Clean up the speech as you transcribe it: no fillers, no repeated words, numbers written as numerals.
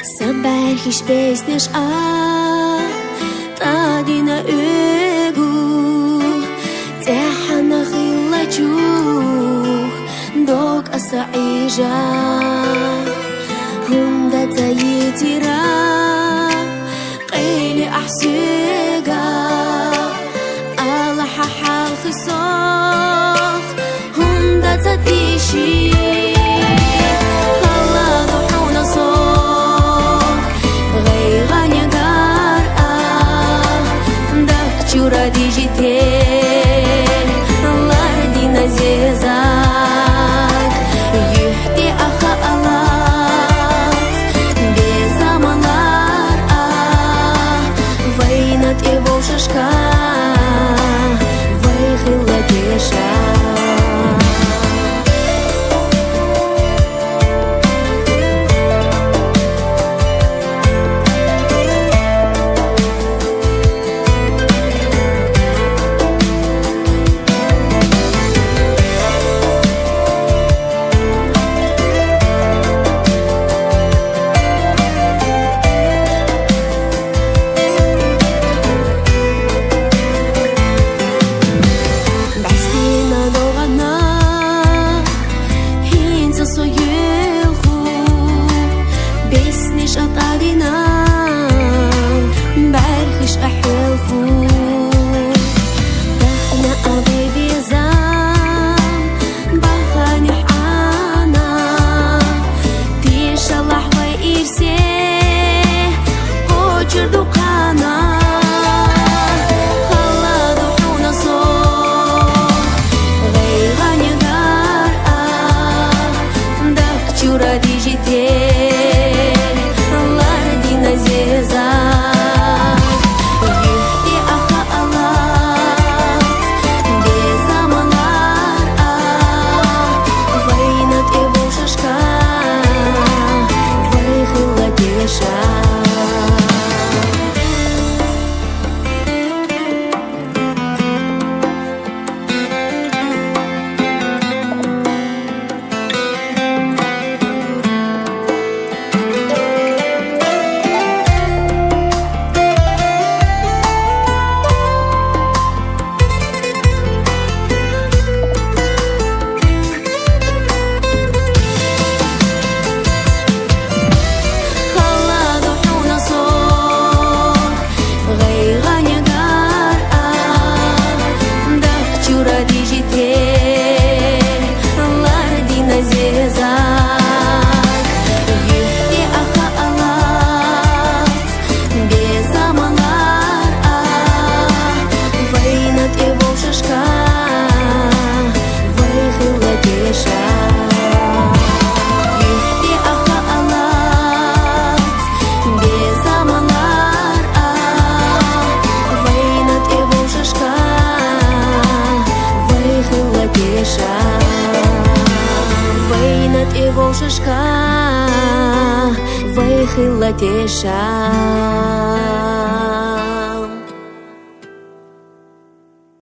Sabah hiç besneş tadina ögu Tehana khillajuh dok asa'ija Hunda tayitira qili ahsiga Allah hahal khisakh Hunda tatishi Ради житей Лардина зезак Юхти аха алат Без амалар Вайнат и волшашка Вайхила теша Ради житей Лардина зезак Юхти аха алат Без амалар Вайнат и волшашка Вайхила теша Ради житей Лардина зезак Юхти аха алат Без амалар Вайнат и волшашка Вайхила теша Юхти аха алат Без амалар Вайнат и волшашка Вайнат и волшашка Вайхила теша